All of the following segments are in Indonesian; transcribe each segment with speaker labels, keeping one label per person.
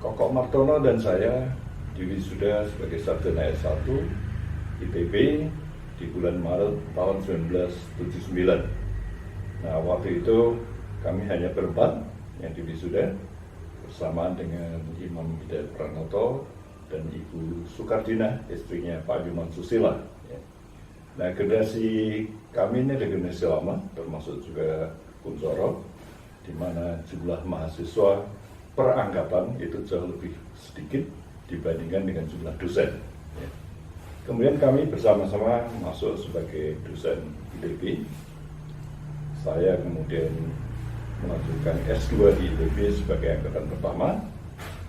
Speaker 1: Koko Martono dan saya diwisuda sebagai sarjana S1 IPB di bulan Maret tahun 1979. Nah, waktu itu kami hanya berempat yang diwisuda bersamaan dengan Imam Hidayat Pranoto dan Ibu Sukardina, istrinya Pak Juman Susila. Nah, generasi kami ini adalah generasi lama, termasuk juga Kuncoro, di mana jumlah mahasiswa per angkatan itu jauh lebih sedikit dibandingkan dengan jumlah dosen. Kemudian kami bersama-sama masuk sebagai dosen IPB. Saya kemudian melanjutkan S2 di IPB sebagai angkatan pertama,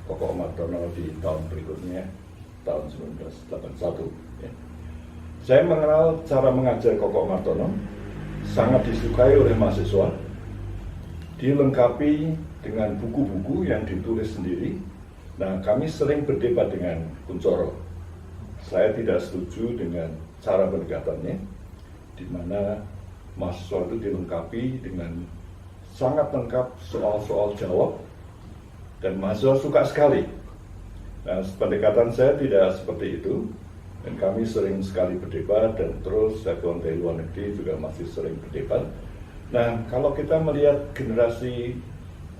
Speaker 1: Koko Martono di tahun berikutnya, tahun 1981. Saya mengenal cara mengajar Koko Martono, sangat disukai oleh mahasiswa, dilengkapi dengan buku-buku yang ditulis sendiri. Nah, kami sering berdebat dengan Kuncoro. Saya tidak setuju dengan cara pendekatannya, di mana mahasiswa itu dilengkapi dengan sangat lengkap soal-soal jawab, dan mahasiswa suka sekali. Nah, pendekatan saya tidak seperti itu, dan kami sering sekali berdebat, dan terus saya pulang dari luar negeri juga masih sering berdebat. Nah, kalau kita melihat generasi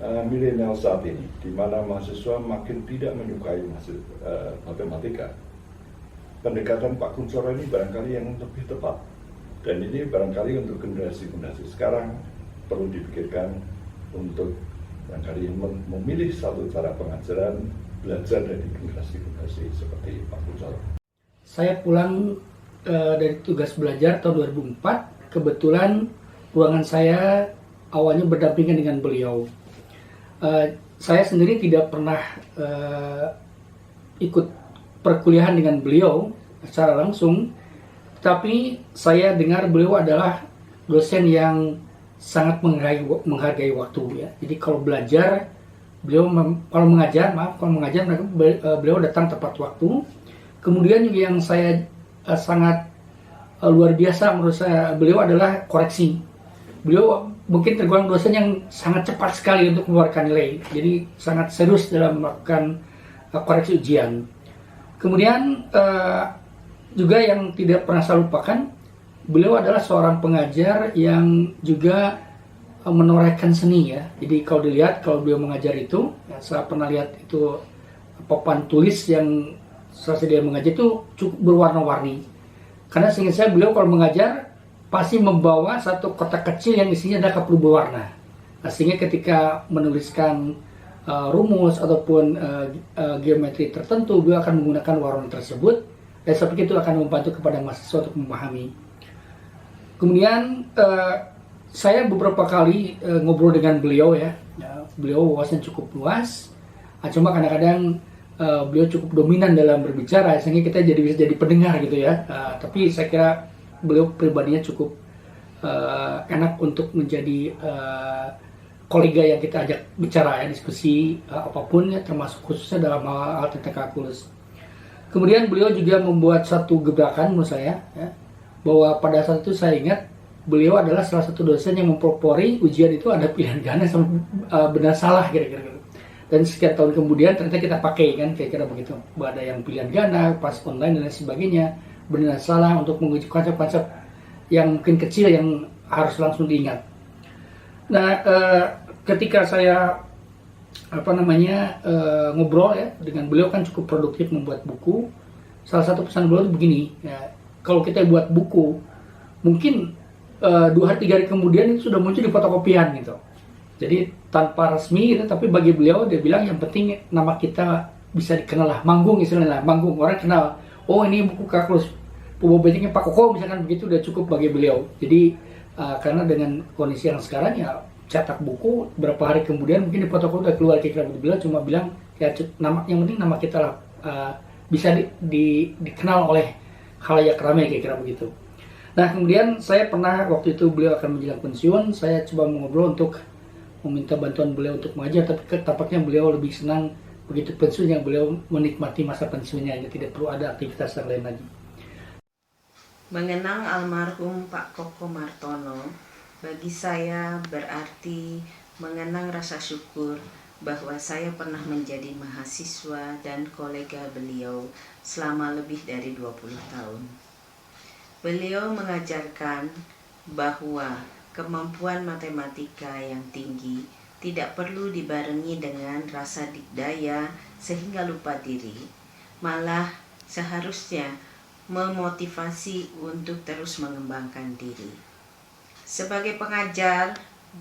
Speaker 1: milenial saat ini, di mana mahasiswa makin tidak menyukai matematika, pendekatan Pak Kuncoro ini barangkali yang lebih tepat. Dan ini barangkali untuk generasi-generasi sekarang perlu dipikirkan untuk barangkali memilih satu cara pengajaran, belajar dari generasi-generasi seperti Pak Kuncoro.
Speaker 2: Saya pulang dari tugas belajar tahun 2004. Kebetulan ruangan saya awalnya berdampingan dengan beliau. Saya sendiri tidak pernah ikut perkuliahan dengan beliau secara langsung, tapi saya dengar beliau adalah dosen yang sangat menghargai waktu, ya. Jadi kalau belajar, kalau mengajar beliau datang tepat waktu. Kemudian juga yang saya sangat luar biasa menurut saya, beliau adalah koreksi. Beliau mungkin tergolong dosen yang sangat cepat sekali untuk mengeluarkan nilai. Jadi sangat serius dalam melakukan koreksi ujian. Kemudian juga yang tidak pernah saya lupakan, beliau adalah seorang pengajar yang juga menorehkan seni, ya. Jadi kalau dilihat, kalau beliau mengajar itu, ya, saya pernah lihat itu papan tulis yang selesai dia mengajar itu cukup berwarna-warni. Karena seingat saya beliau kalau mengajar pasti membawa satu kotak kecil yang isinya adalah kapur berwarna. Nah, sehingga ketika menuliskan rumus ataupun geometri tertentu, beliau akan menggunakan warna tersebut, dan seperti itu akan membantu kepada mahasiswa untuk memahami. Kemudian saya beberapa kali ngobrol dengan beliau, ya. Beliau wawasan cukup luas, cuma kadang-kadang beliau cukup dominan dalam berbicara, sehingga kita bisa jadi pendengar gitu, ya. Tapi saya kira beliau pribadinya cukup enak untuk menjadi kolega yang kita ajak bicara, ya, diskusi apapun, ya, termasuk khususnya dalam hal tentang kalkulus. Kemudian beliau juga membuat satu gebrakan menurut saya, ya, bahwa pada saat itu saya ingat beliau adalah salah satu dosen yang mempelopori ujian itu ada pilihan ganda sama benar salah kira-kira. Dan sekian tahun kemudian ternyata kita pakai, kan, kira-kira begitu. Ada yang pilihan ganda, pas online dan lain sebagainya, benar salah untuk menguji konsep-konsep yang mungkin kecil yang harus langsung diingat. Nah, ketika saya ngobrol, ya, dengan beliau, kan cukup produktif membuat buku. Salah satu pesan beliau itu begini, ya, kalau kita buat buku, mungkin 2 hari 3 hari kemudian itu sudah muncul di fotokopian gitu. Jadi tanpa resmi gitu, tapi bagi beliau dia bilang yang penting nama kita bisa dikenal lah, manggung istilahnya, manggung, orang kenal, oh ini buku kalkulus pembobotnya Pak Koko misalkan, begitu udah cukup bagi beliau. Jadi karena dengan kondisi yang sekarang, ya, cetak buku berapa hari kemudian mungkin di fotokopi udah keluar, kira-kira begitu. Beliau cuma bilang, ya, yang penting nama kita lah bisa dikenal oleh khalayak ramai, kira-kira begitu. Nah, kemudian saya pernah waktu itu beliau akan menjelang pensiun, saya coba mengobrol untuk meminta bantuan beliau untuk mengajar, tapi tampaknya beliau lebih senang begitu pensiun, yang beliau menikmati masa pensiunnya, jadi tidak perlu ada aktivitas yang lain lagi.
Speaker 3: Mengenang almarhum Pak Koko Martono bagi saya berarti mengenang rasa syukur bahwa saya pernah menjadi mahasiswa dan kolega beliau selama lebih dari 20 tahun. Beliau mengajarkan bahwa kemampuan matematika yang tinggi tidak perlu dibarengi dengan rasa dikdaya sehingga lupa diri. Malah seharusnya memotivasi untuk terus mengembangkan diri. Sebagai pengajar,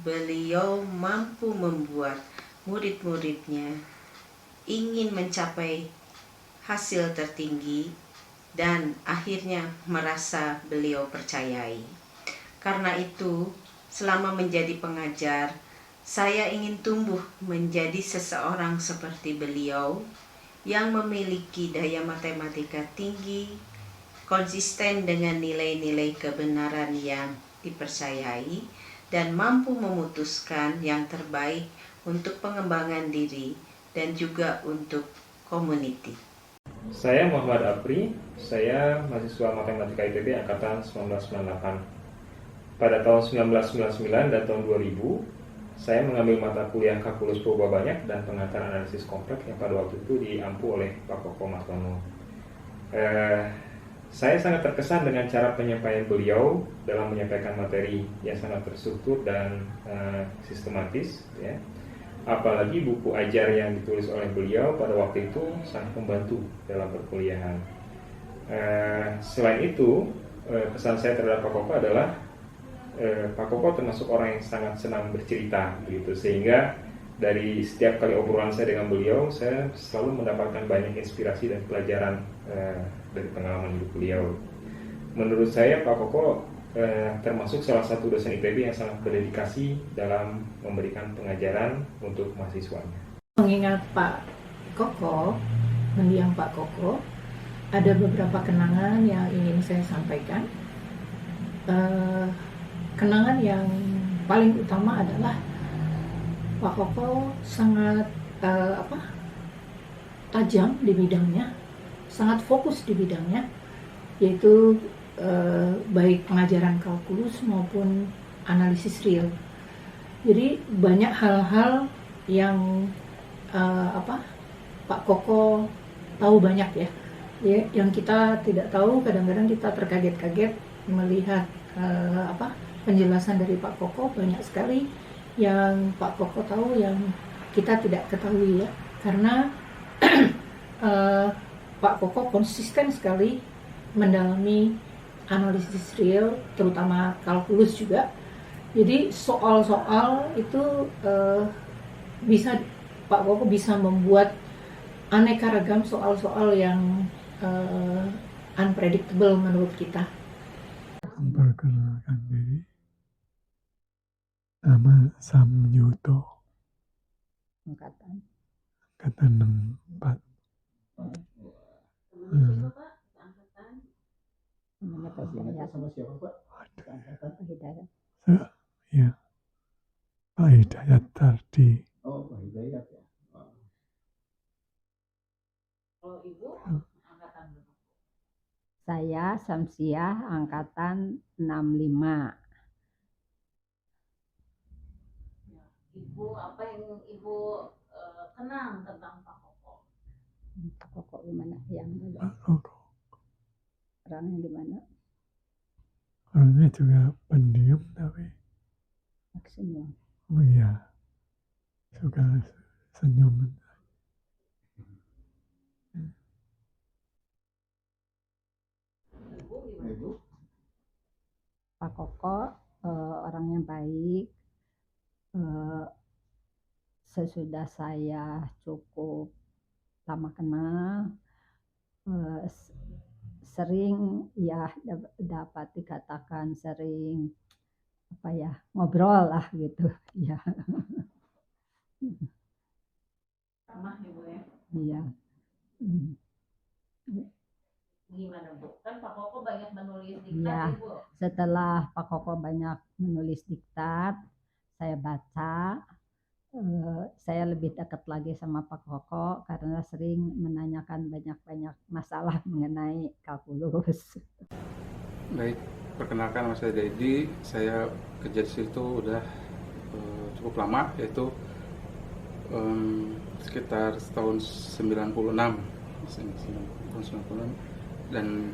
Speaker 3: beliau mampu membuat murid-muridnya ingin mencapai hasil tertinggi dan akhirnya merasa beliau percayai. Karena itu, selama menjadi pengajar, saya ingin tumbuh menjadi seseorang seperti beliau yang memiliki daya matematika tinggi, konsisten dengan nilai-nilai kebenaran yang dipercayai, dan mampu memutuskan yang terbaik untuk pengembangan diri dan juga untuk community.
Speaker 4: Saya Muhammad Apri, saya mahasiswa Matematika IPB Angkatan 1998. Pada tahun 1999 dan tahun 2000, saya mengambil mata kuliah kalkulus proba banyak dan pengantar analisis kompleks yang pada waktu itu diampu oleh Pak Koko Martono. Saya sangat terkesan dengan cara penyampaian beliau dalam menyampaikan materi yang sangat terstruktur dan sistematis, ya. Apalagi buku ajar yang ditulis oleh beliau pada waktu itu sangat membantu dalam perkuliahan. Selain itu, kesan saya terhadap Pak Koko adalah Pak Koko termasuk orang yang sangat senang bercerita, gitu. Sehingga dari setiap kali obrolan saya dengan beliau, saya selalu mendapatkan banyak inspirasi dan pelajaran dari pengalaman hidup beliau. Menurut saya Pak Koko termasuk salah satu dosen IPB yang sangat berdedikasi dalam memberikan pengajaran untuk mahasiswanya.
Speaker 5: Mengingat Pak Koko, mendiang Pak Koko, ada beberapa kenangan yang ingin saya sampaikan. Kenangan yang paling utama adalah Pak Koko sangat tajam di bidangnya, sangat fokus di bidangnya, yaitu baik pengajaran kalkulus maupun analisis real. Jadi banyak hal-hal yang Pak Koko tahu banyak ya, yang kita tidak tahu. Kadang-kadang kita terkaget-kaget melihat penjelasan dari Pak Koko. Banyak sekali yang Pak Koko tahu yang kita tidak ketahui ya, karena Pak Koko konsisten sekali mendalami analisis real, terutama kalkulus juga. Jadi soal-soal itu Pak Koko bisa membuat aneka ragam soal-soal yang unpredictable menurut kita.
Speaker 6: Memperkenalkan diri, nama Sam Yuto, angkatan 64.
Speaker 7: Namanya Pak Hidayat. Sama siapa Pak? Pak Hidayat.
Speaker 6: Ya, Pak Hidayat Tardi.
Speaker 7: Oh, Pak Hidayat ya.
Speaker 3: Kalau Ibu, angkatan berapa?
Speaker 7: Saya Samsiah, angkatan 65.
Speaker 3: Ibu, apa yang Ibu kenang tentang Pak Koko?
Speaker 7: Pak Koko gimana? Yang
Speaker 6: Pak Koko
Speaker 7: orangnya gimana?
Speaker 6: orangnya juga pendiam tapi
Speaker 7: Maksimal.
Speaker 6: oh iya, suka senyum.
Speaker 3: Ibu?
Speaker 7: Pak Koko orang yang baik. Sesudah saya cukup lama kenal, sering ya dapat dikatakan sering ngobrol lah gitu ya.
Speaker 3: Ramah Ibu ya?
Speaker 7: Iya.
Speaker 3: Gimana Bu? Kan Pak Koko banyak menulis diktat
Speaker 7: Iya.
Speaker 3: Ibu.
Speaker 7: Setelah Pak Koko banyak menulis diktat, saya baca, saya lebih dekat lagi sama Pak Koko karena sering menanyakan banyak-banyak masalah mengenai kalkulus.
Speaker 8: Baik, perkenalkan nama saya Dedi. Saya kerja di situ udah cukup lama, yaitu sekitar tahun 96, tahun 96, dan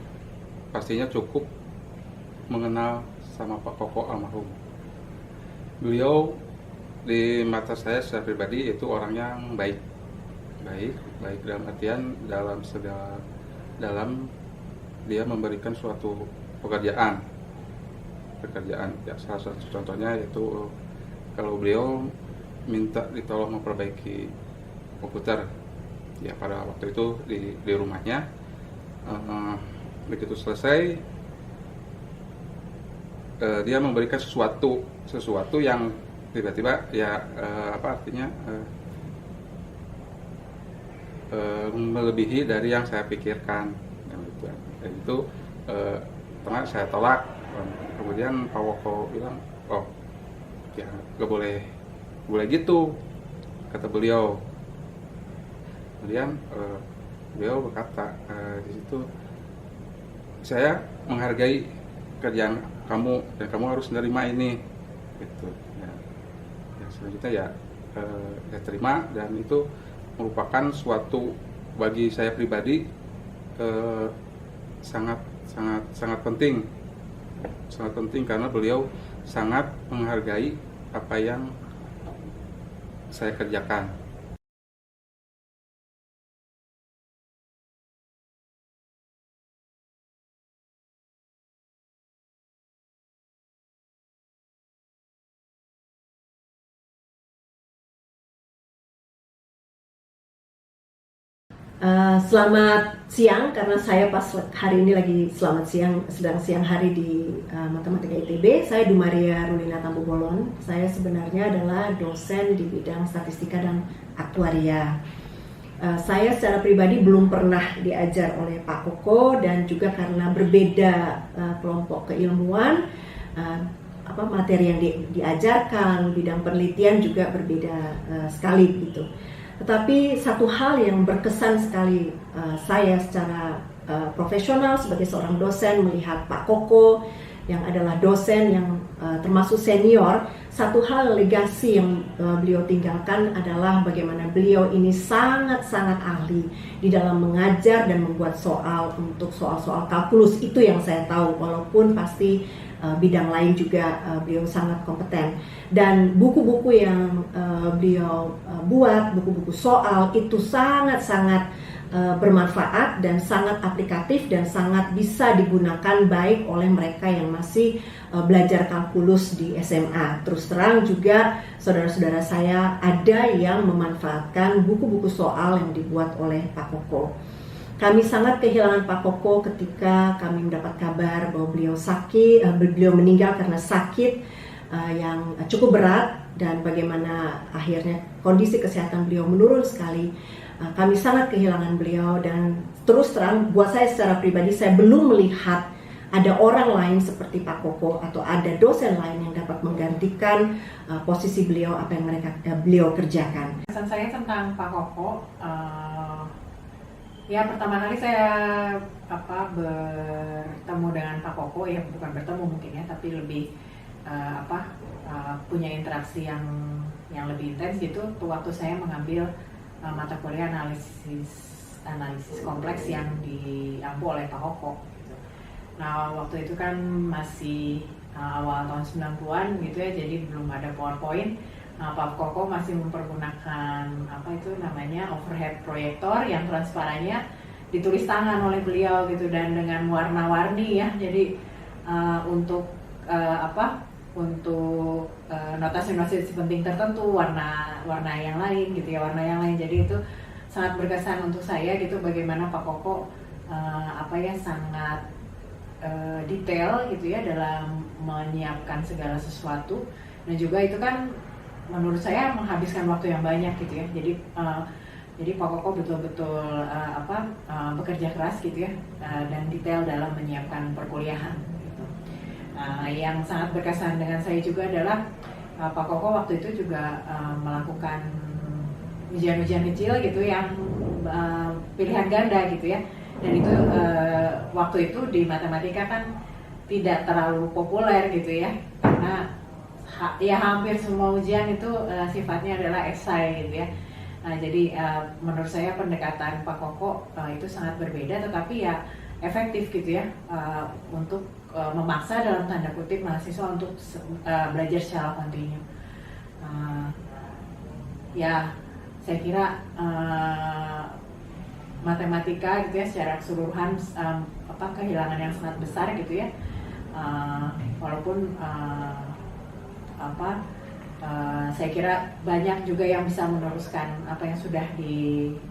Speaker 8: pastinya cukup mengenal sama Pak Koko almarhum. Beliau di mata saya secara pribadi itu orang yang baik dalam artian dalam dia memberikan suatu pekerjaan ya, salah satu contohnya yaitu kalau beliau minta ditolong memperbaiki komputer ya pada waktu itu di rumahnya, begitu selesai dia memberikan sesuatu yang tiba-tiba ya melebihi dari yang saya pikirkan dan itu pertama saya tolak. Kemudian Pak Koko bilang, oh ya gak boleh gitu, kata beliau. Kemudian beliau berkata di situ, saya menghargai kerjaan kamu dan kamu harus menerima ini gitu ya. Selanjutnya ya saya terima, dan itu merupakan suatu bagi saya pribadi sangat penting karena beliau sangat menghargai apa yang saya kerjakan.
Speaker 9: Selamat siang, karena saya pas hari ini lagi sedang siang hari di Matematika ITB. Saya Dumaria Rulina Tambubolon. Saya sebenarnya adalah dosen di bidang statistika dan aktuaria. Saya secara pribadi belum pernah diajar oleh Pak Koko, dan juga karena berbeda kelompok keilmuan, materi yang diajarkan, bidang penelitian juga berbeda sekali gitu. Tetapi satu hal yang berkesan sekali saya secara profesional sebagai seorang dosen melihat Pak Koko yang adalah dosen yang termasuk senior, satu hal legasi yang beliau tinggalkan adalah bagaimana beliau ini sangat-sangat ahli di dalam mengajar dan membuat soal untuk soal-soal kalkulus. Itu yang saya tahu, walaupun pasti bidang lain juga beliau sangat kompeten. Dan buku-buku yang beliau buat, buku-buku soal itu sangat-sangat bermanfaat dan sangat aplikatif dan sangat bisa digunakan baik oleh mereka yang masih belajar kalkulus di SMA. Terus terang juga saudara-saudara saya ada yang memanfaatkan buku-buku soal yang dibuat oleh Pak Koko. Kami sangat kehilangan Pak Koko ketika kami mendapat kabar bahwa beliau sakit, beliau meninggal karena sakit yang cukup berat, dan bagaimana akhirnya kondisi kesehatan beliau menurun sekali. Kami sangat kehilangan beliau, dan terus terang buat saya secara pribadi, saya belum melihat ada orang lain seperti Pak Koko atau ada dosen lain yang dapat menggantikan posisi beliau, apa yang beliau kerjakan.
Speaker 10: Pesan saya tentang Pak Koko, ya pertama kali saya bertemu dengan Pak Koko, ya bukan bertemu mungkin ya, tapi lebih punya interaksi yang lebih intens gitu waktu saya mengambil mata kuliah analisis kompleks yang diampu oleh Pak Koko gitu. Nah waktu itu kan masih awal tahun 90-an gitu ya, jadi belum ada PowerPoint. Pak Koko masih mempergunakan overhead proyektor yang transparannya ditulis tangan oleh beliau gitu, dan dengan warna-warni ya. Jadi untuk notasi-notasi penting tertentu warna yang lain gitu ya, warna yang lain. Jadi itu sangat berkesan untuk saya gitu, bagaimana Pak Koko sangat detail gitu ya dalam menyiapkan segala sesuatu, dan juga itu kan menurut saya menghabiskan waktu yang banyak gitu ya. Jadi Pak Koko betul-betul bekerja keras gitu ya, dan detail dalam menyiapkan perkuliahan gitu. Yang sangat berkesan dengan saya juga adalah Pak Koko waktu itu juga melakukan ujian-ujian kecil gitu yang pilihan ganda gitu ya. Dan itu waktu itu di matematika kan tidak terlalu populer gitu ya, karena ya hampir semua ujian itu sifatnya adalah esai gitu ya. Nah, jadi menurut saya pendekatan Pak Koko itu sangat berbeda, tetapi ya efektif gitu ya, untuk memaksa dalam tanda kutip mahasiswa untuk belajar secara kontinu. Ya, saya kira matematika gitu ya secara keseluruhan kehilangan yang sangat besar gitu ya, walaupun saya kira banyak juga yang bisa meneruskan apa yang sudah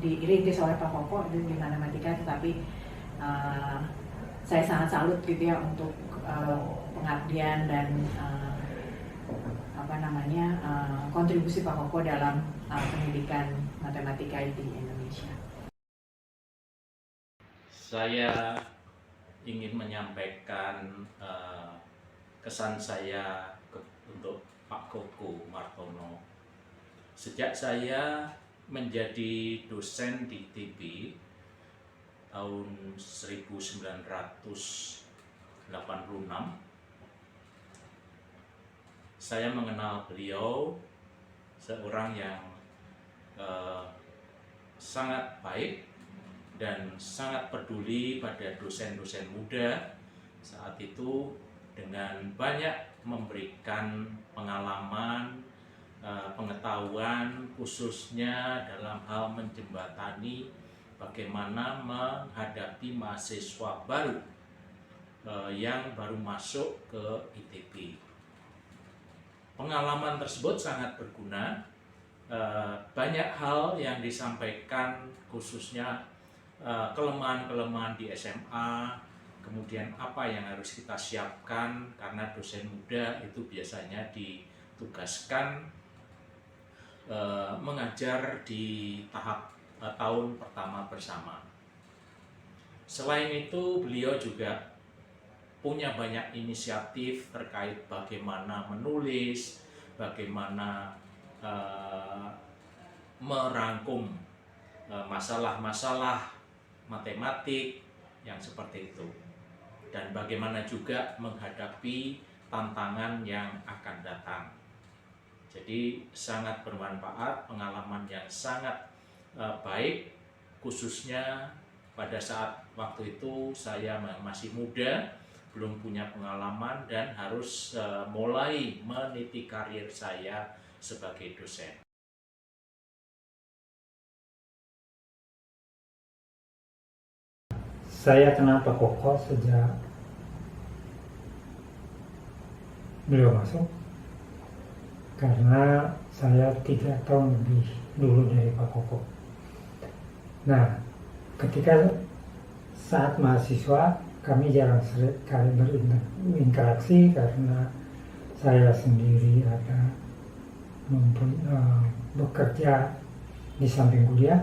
Speaker 10: dirintis oleh Pak Koko di matematika, tetapi saya sangat salut gitu ya untuk pengabdian dan kontribusi Pak Koko dalam pendidikan matematika di Indonesia.
Speaker 11: Saya ingin menyampaikan kesan saya untuk Pak Koko Martono. Sejak saya menjadi dosen di ITB tahun 1986, saya mengenal beliau, seorang yang sangat baik dan sangat peduli pada dosen-dosen muda saat itu, dengan banyak memberikan pengalaman, pengetahuan khususnya dalam hal menjembatani bagaimana menghadapi mahasiswa baru yang baru masuk ke ITB. Pengalaman tersebut sangat berguna, banyak hal yang disampaikan khususnya kelemahan-kelemahan di SMA, kemudian apa yang harus kita siapkan karena dosen muda itu biasanya ditugaskan mengajar di tahap tahun pertama bersama. Selain itu, beliau juga punya banyak inisiatif terkait bagaimana menulis, bagaimana merangkum masalah-masalah matematik yang seperti itu, dan bagaimana juga menghadapi tantangan yang akan datang. Jadi sangat bermanfaat, pengalaman yang sangat baik, khususnya pada saat waktu itu saya masih muda, belum punya pengalaman dan harus mulai meniti karir saya sebagai dosen.
Speaker 12: Saya kenal Pak Koko sejak beliau masuk, karena saya 3 tahun lebih dulu dari Pak Koko. Nah, ketika saat mahasiswa kami jarang sekali berinteraksi karena saya sendiri ada bekerja di samping kuliah.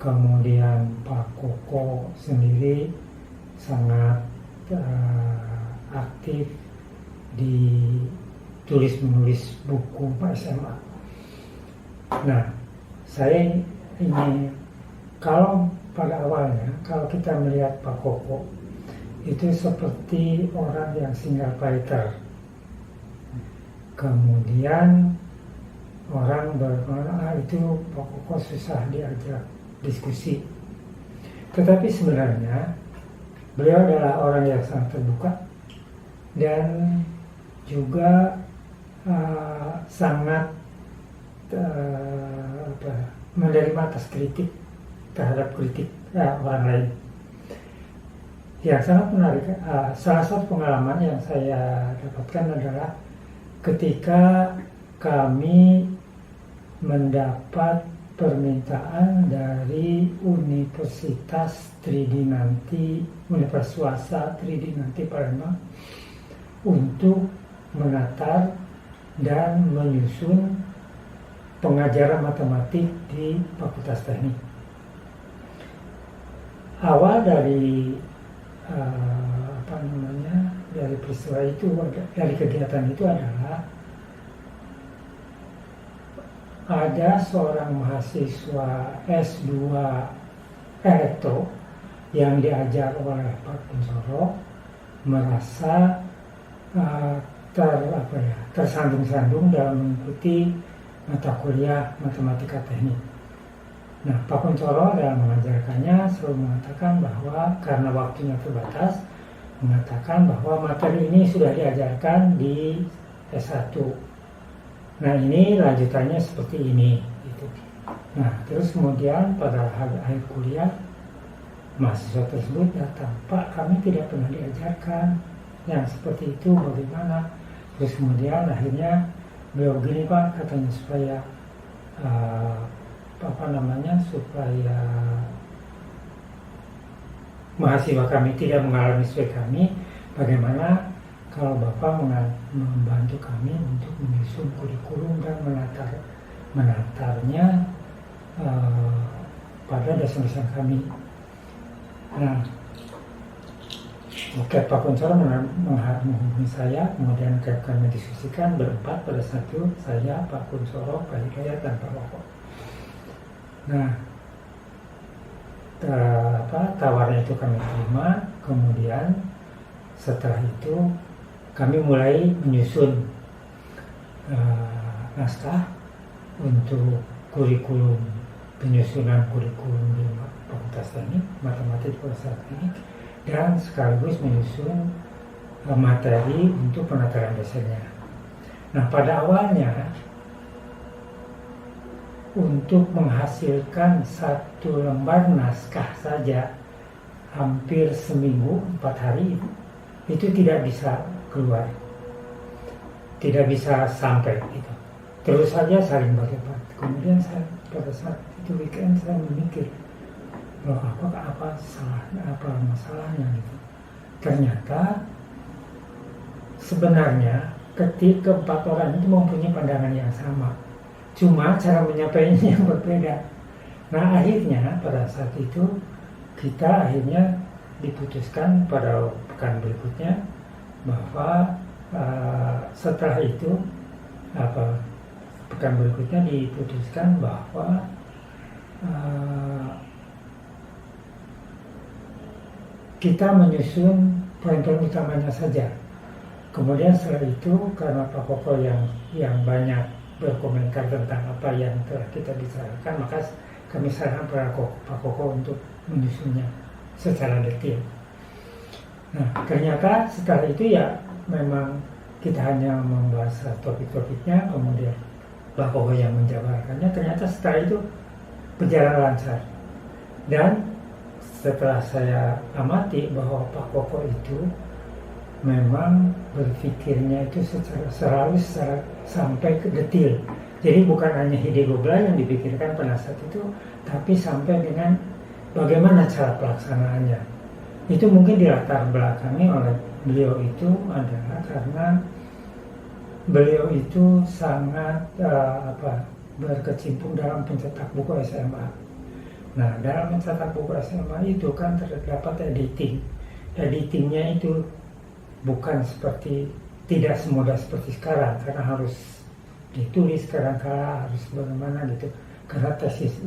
Speaker 12: Kemudian Pak Koko sendiri sangat aktif di tulis-menulis buku SMA. Nah, saya ini kalau pada awalnya kalau kita melihat Pak Koko itu seperti orang yang single fighter. Kemudian orang berkata itu Pak Koko susah diajak diskusi. Tetapi sebenarnya beliau adalah orang yang sangat terbuka dan juga sangat menerima atas kritik terhadap kritik orang lain. Yang sangat menarik, salah satu pengalaman yang saya dapatkan adalah ketika kami mendapat permintaan dari Universitas Tridinanti, Universitas Swasta Tridinanti Palembang untuk menatar dan menyusun pengajaran matematik di Fakultas Teknik. Awal dari dari peristiwa itu, dari kegiatan itu adalah ada seorang mahasiswa S2 elektro yang diajar oleh Pak Kuncoro merasa tersandung-sandung dalam mengikuti mata kuliah matematika teknik. Nah, Pak Kuncoro dalam mengajarkannya selalu mengatakan bahwa karena waktunya terbatas, mengatakan bahwa materi ini sudah diajarkan di S1. Nah, ini lanjutannya seperti ini. Gitu. Nah, terus kemudian pada akhir kuliah, mahasiswa tersebut datang, Pak, kami tidak pernah diajarkan yang seperti itu, bagaimana? Terus kemudian akhirnya beliau gini, Pak, katanya supaya supaya mahasiswa kami tidak mengalami seperti kami, bagaimana kalau Bapak membantu kami untuk menyusun kurikulum dan menatarnya pada dosen-dosen kami. Nah, oke, Pak Kuncoro menghubungi saya, kemudian kami diskusikan berempat pada satu, saya, Pak Kuncoro, Pak Hidayat, dan Pak Woko. Nah, tawaran itu kami terima, kemudian setelah itu kami mulai menyusun naskah untuk penyusunan kurikulum di Fakultas Teknik, Matematik Fakultas Teknik, dan sekaligus menyusun materi untuk penataran dosennya. Nah, pada awalnya untuk menghasilkan satu lembar naskah saja hampir seminggu, 4 hari itu tidak bisa keluar, tidak bisa sampai gitu. Terus saja saling berdebat. Kemudian saya pada saat itu weekend saya memikir, loh apa masalahnya gitu. Ternyata sebenarnya ketika 4 orang itu mempunyai pandangan yang sama, cuma cara menyampaikannya yang berbeda. Nah, akhirnya pada saat itu kita akhirnya diputuskan pada pekan berikutnya bahwa setelah itu pekan berikutnya diputuskan bahwa kita menyusun poin-poin utamanya saja. Kemudian setelah itu karena Pak Koko yang banyak berkomentar tentang apa yang telah kita bicarakan, maka kami sarankan pada Pak Koko untuk menyusunnya secara detail. Nah, ternyata setelah itu ya memang kita hanya membahas topik-topiknya, kemudian Pak Koko yang menjabarkannya. Ternyata setelah itu berjalan lancar. Dan setelah saya amati bahwa Pak Koko itu memang berpikirnya itu selalu sampai ke detail. Jadi bukan hanya ide gobla yang dipikirkan pada saat itu, tapi sampai dengan bagaimana cara pelaksanaannya. Itu mungkin dilatar belakangi oleh beliau itu adalah karena beliau itu sangat berkecimpung dalam pencetak buku SMA. Nah, dalam mencetak buku SMA itu kan terdapat editing. Editingnya itu bukan tidak semudah seperti sekarang, karena harus ditulis kadang-kala harus bagaimana gitu. Karena tesis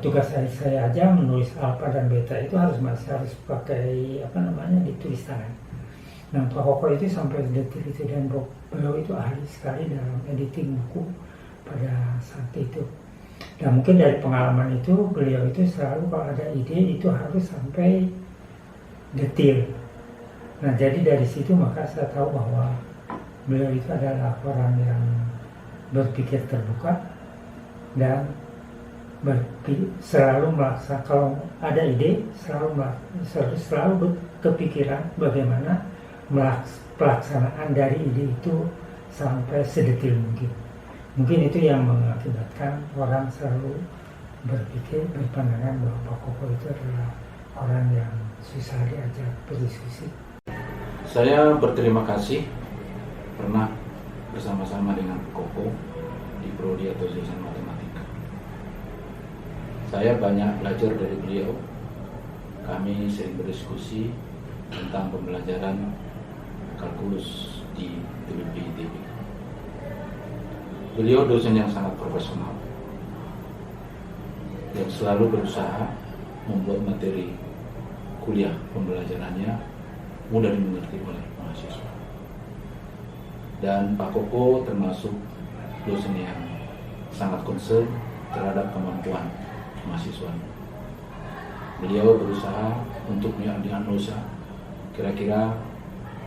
Speaker 12: tugas saya aja menulis alfa dan beta itu masih harus pakai ditulis tangan. Nah, Pak Koko itu sampai detil itu, dan beliau itu ahli sekali dalam editing buku pada saat itu. Dan mungkin dari pengalaman itu beliau itu selalu kalau ada ide itu harus sampai detail. Nah, jadi dari situ maka saya tahu bahwa beliau itu adalah orang yang berpikir terbuka dan selalu melaksanakan, kalau ada ide selalu kepikiran bagaimana pelaksanaan dari ide itu sampai sedetil mungkin. Mungkin itu yang mengakibatkan orang selalu berpandangan bahwa Pak Koko itu adalah orang yang susah diajak berdiskusi.
Speaker 13: Saya berterima kasih pernah bersama-sama dengan Pak Koko di Prodi atau jurusan Matematika. Saya banyak belajar dari beliau. Kami sering berdiskusi tentang pembelajaran kalkulus di ITB. Beliau dosen yang sangat profesional, yang selalu berusaha membuat materi kuliah pembelajarannya mudah dimengerti oleh mahasiswa. Dan Pak Koko termasuk dosen yang sangat concern terhadap kemampuan mahasiswa. Beliau berusaha untuk diagnosa kira-kira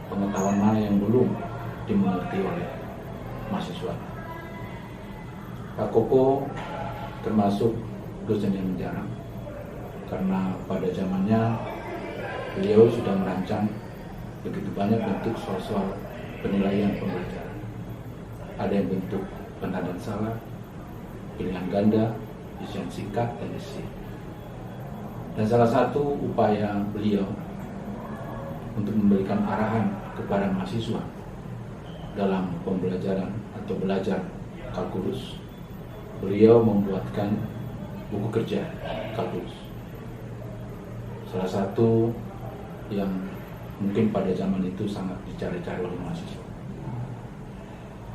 Speaker 13: pengetahuan mana yang belum dimengerti oleh mahasiswa. Pak Koko termasuk dosen yang jarang, karena pada zamannya beliau sudah merancang begitu banyak bentuk soal-soal penilaian pembelajaran. Ada yang bentuk benar dan salah, pilihan ganda, isian singkat, dan isi. Dan salah satu upaya beliau untuk memberikan arahan kepada mahasiswa dalam pembelajaran atau belajar kalkulus, beliau membuatkan buku kerja kalkulus. Salah satu yang mungkin pada zaman itu sangat dicari-cari oleh mahasiswa.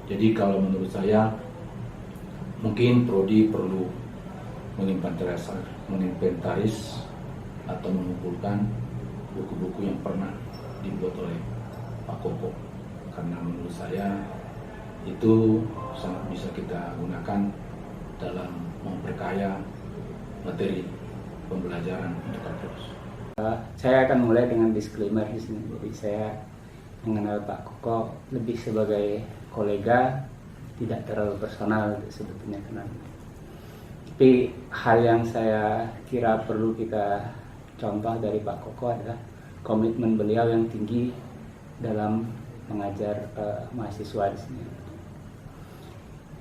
Speaker 13: Jadi kalau menurut saya, mungkin prodi perlu menginventaris atau mengumpulkan buku-buku yang pernah dibuat oleh Pak Koko, karena menurut saya itu sangat bisa kita gunakan dalam memperkaya materi pembelajaran untuk kalkulus.
Speaker 14: Saya akan mulai dengan disclaimer di sini. Jadi saya mengenal Pak Koko lebih sebagai kolega, tidak terlalu personal sebetulnya kenal. Tapi hal yang saya kira perlu kita contoh dari Pak Koko adalah komitmen beliau yang tinggi dalam mengajar mahasiswa di sini.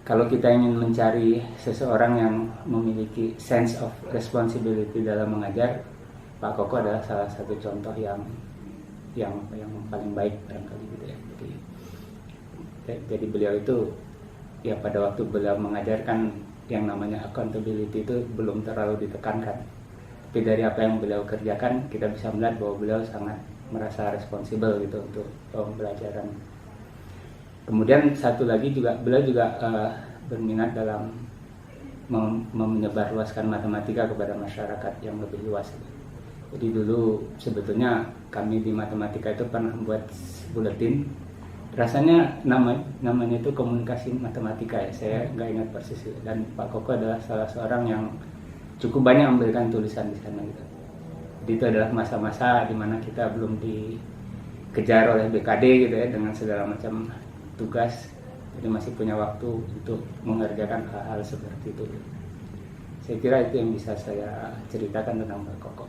Speaker 14: Kalau kita ingin mencari seseorang yang memiliki sense of responsibility dalam mengajar, Pak Koko adalah salah satu contoh yang paling baik barangkali gitu ya. Jadi beliau itu ya pada waktu beliau mengajarkan yang namanya accountability itu belum terlalu ditekankan. Tapi dari apa yang beliau kerjakan kita bisa melihat bahwa beliau sangat merasa responsibel gitu untuk pembelajaran. Kemudian satu lagi juga beliau juga berminat dalam menyebarluaskan matematika kepada masyarakat yang lebih luas. Jadi dulu sebetulnya kami di matematika itu pernah membuat buletin. Rasanya namanya itu komunikasi matematika ya. Saya nggak ingat persis. Dan Pak Koko adalah salah seorang yang cukup banyak memberikan tulisan di sana gitu. Jadi itu adalah masa-masa di mana kita belum dikejar oleh BKD gitu ya dengan segala macam tugas. Jadi masih punya waktu untuk mengerjakan hal-hal seperti itu. Saya kira itu yang bisa saya ceritakan tentang Pak Koko.